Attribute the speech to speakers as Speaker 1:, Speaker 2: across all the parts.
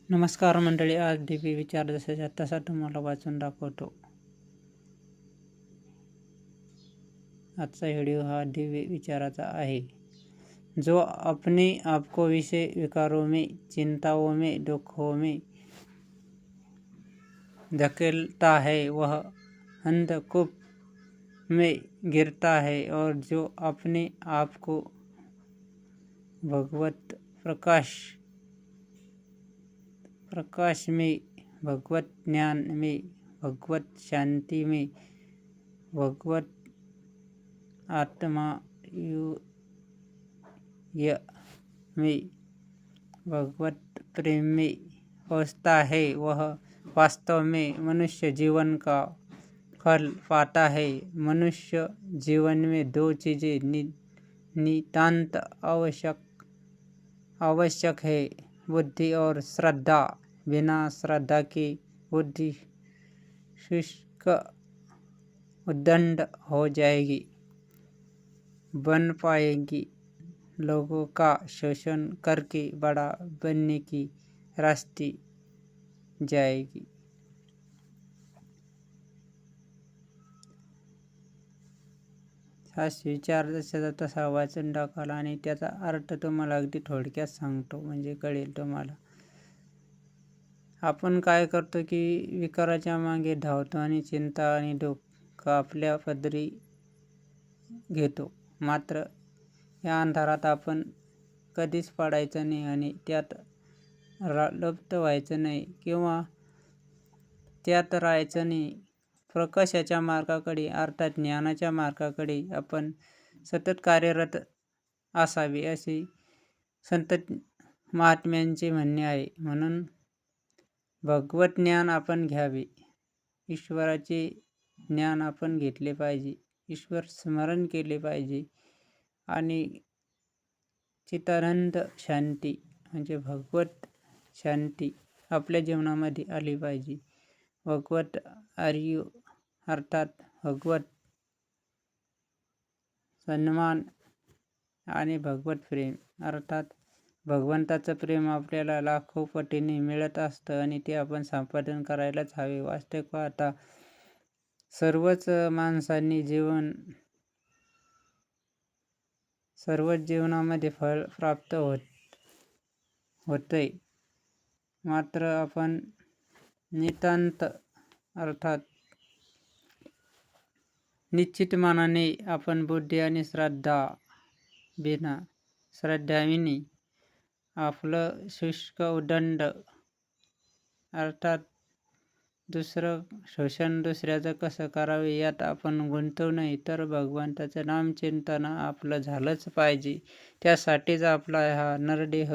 Speaker 1: नमस्कार मंडळी, आज दिव्य विचार जसाच्या तसा तुम्हाला वाचून दाखवतो. आजचा व्हिडिओ हा दिव्य विचाराचा आहे. जो अपने आप को विषय विकारों में, चिंताओं में, दुखों में धकेलता है वह अंधकूप में गिरता है, और जो अपने आप को भगवत प्रकाश में, भगवत ज्ञान में, भगवत शांति में, भगवत आत्माय में, भगवत प्रेम में पहुँचता है, वह वास्तव में मनुष्य जीवन का फल पाता है। मनुष्य जीवन में दो चीज़ें नितांत आवश्यक है, बुद्धि और श्रद्धा। बिना श्रद्धा के बुद्धि शुष्क उद्दंड हो जाएगी, बन पाएगी, लोगों का शोषण करके बड़ा बनने की रास्ते जाएगी। हा विचार जसा तसा वाचून टाकाल आणि त्याचा अर्थ तुम्हाला अगदी थोडक्यात सांगतो, म्हणजे कळेल तुम्हाला. आपण काय करतो की विकाराच्या मागे धावतो आणि चिंता आणि दुःख आपल्या पदरी घेतो. मात्र या अंधारात आपण कधीच पडायचं नाही आणि त्यात लुप्त व्हायचं नाही किंवा त्यात राहायचं नाही. प्रकाशाच्या मार्गाकडे अर्थात ज्ञानाच्या मार्गाकडे आपण सतत कार्यरत असावे, असे संत महात्म्यांचे म्हणणे आहे. म्हणून भगवत ज्ञान आपण घ्यावे, ईश्वराचे ज्ञान आपण घेतले पाहिजे, ईश्वर स्मरण केले पाहिजे आणि चिदानंद शांती म्हणजे भगवत शांती आपल्या जीवनामध्ये आली पाहिजे. भगवत आर्य अर्थात भगवत सन्मान आणि भगवत प्रेम अर्थात भगवंताचं प्रेम आपल्याला लाखो पटीने मिळत असतं आणि ते आपण संपादन करायलाच हवे. वास्तविक पाहता सर्वच माणसांनी सर्वच जीवनामध्ये फळ प्राप्त होतंय. मात्र आपण नितांत अर्थात निश्चित मनाने आपण बुद्धी आणि बिना श्रद्धाविनी आपलं शुष्क उदंड अर्थात दुसरं शोषण दुसऱ्याचं कसं करावे यात आपण गुंतवू नये, तर भगवंताचं नामचिंतन आपलं झालंच पाहिजे. त्यासाठीच आपला हा नरदेह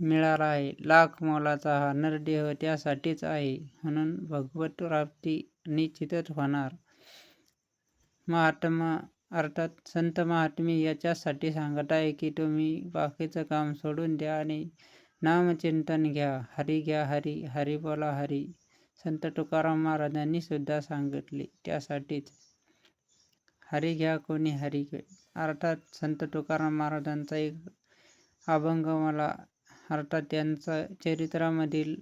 Speaker 1: मिळाला आहे. लाख मोलाचा हा नरदेह त्यासाठीच आहे. म्हणून भगवत प्राप्ती निश्चितच होणार. महात्मा अर्थात संत महात्मे याच्यासाठी सांगत आहे की तुम्ही बाकीचं काम सोडून द्या आणि नामचिंतन घ्या. हरी घ्या हरी, हरी बोला हरी. संत तुकाराम महाराजांनी सुद्धा सांगितले त्यासाठीच. हरी घ्या कोणी हरी घ्या. अर्थात संत तुकाराम महाराजांचा एक अभंग मला अर्थात त्यांचा चरित्रामधील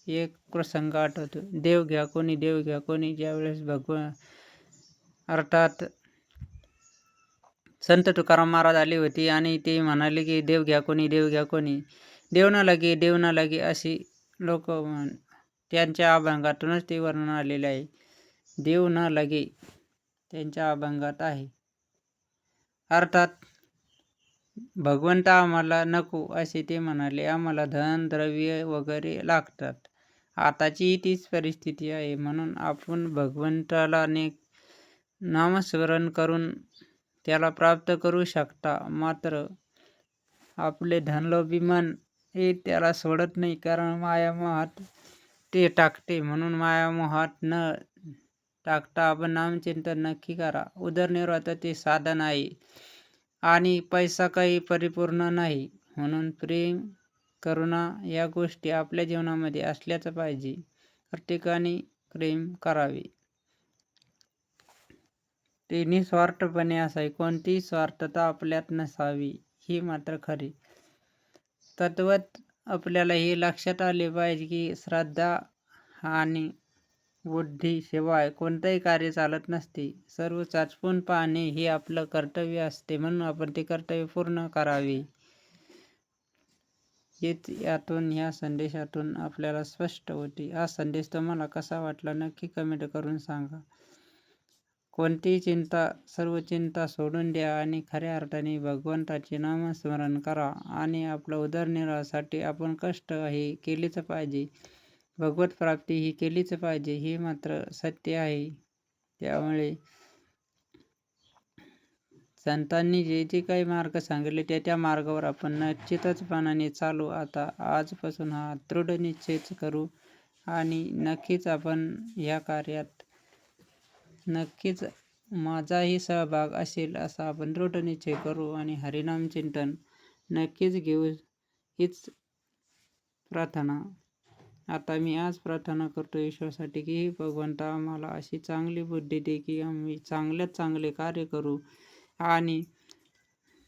Speaker 1: एक प्रसंग आठवतो. देव घ्या कोणी, देव घ्या कोणी. ज्यावेळेस अर्थात संत तुकाराम महाराज आले होते आणि ते म्हणाले की देव घ्या कोणी, देव घ्या कोणी. देव न लगे, देव न लगे अशी लोक त्यांच्या अभंगातूनच ते वर्णन आलेले आहे. देव न लगे त्यांच्या अभंगात आहे. अर्थात भगवंत आम्हाला नको असे ते म्हणाले. आम्हाला धन द्रव्य वगैरे लागतात. आताची तीच परिस्थिती आहे. म्हणून आपण भगवंताला नामस्मरण करून त्याला प्राप्त करू शकता. मात्र आपले धनलोभी मन हे त्याला सोडत नाही, कारण मायामोहात ते टाकते. म्हणून मायामोहात न टाकता आपण नामचिंतन नक्की करा. उदरनिर्वाहाचं ते साधन आहे आणि पैसा काही परिपूर्ण नाही. म्हणून प्रेम, करुणा या गोष्टी आपल्या जीवनामध्ये असल्याच पाहिजे. प्रत्येकाने प्रेम करावे. ते निस्वार्थपणे असावे. कोणतीही स्वार्थता आपल्यात नसावी, ही मात्र खरी. तद्वत आपल्याला हे लक्षात आले पाहिजे की श्रद्धा आणि बुद्धीशिवाय कोणतंही कार्य चालत नसते. सर्व चाचपून पाहणे हे आपलं कर्तव्य असते, म्हणून आपण ते कर्तव्य पूर्ण करावे. यातून ह्या संदेशातून आपल्याला स्पष्ट होते. हा संदेश तुम्हाला कसा वाटला नक्की कमेंट करून सांगा. कोणतीही चिंता, सर्व चिंता सोडून द्या आणि खऱ्या अर्थाने भगवंताचे नामस्मरण करा आणि आपल्या उदरनिर्वाहासाठी आपण कष्ट हे केलेच पाहिजे. भगवत प्राप्ती ही केलीच पाहिजे, हे मात्र सत्य आहे. त्यामुळे संतांनी जे जे काही मार्ग सांगितले त्या मार्गावर आपण निश्चितपणाने चालू. आता आजपासून हा दृढ निश्चयच करू आणि नक्कीच आपण या कार्यात नक्कीच माझाही सहभाग असेल असा आपण दृढ निश्चय करू आणि हरिनाम चिंतन नक्कीच घेऊ, हीच प्रार्थना. आता मी आज प्रार्थना करतो ईश्वरासाठी की हे भगवंता आम्हाला अशी चांगली बुद्धी दे की आम्ही चांगल्यात चांगले कार्य करू आणि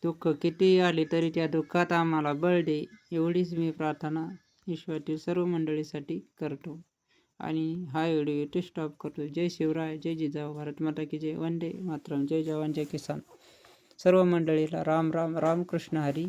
Speaker 1: दुःख कितीही आले तरी त्या दुःखात आम्हाला बळ दे, एवढीच मी प्रार्थना ईश्वरातील सर्व मंडळीसाठी करतो आणि हा व्हिडिओ इथे स्टॉप करतो. जय शिवराय, जय जिजाऊ, भारत माता की जय, वंदे मातरम, जय जवान जय किसान. सर्व मंडळीला राम राम, रामकृष्ण हरी.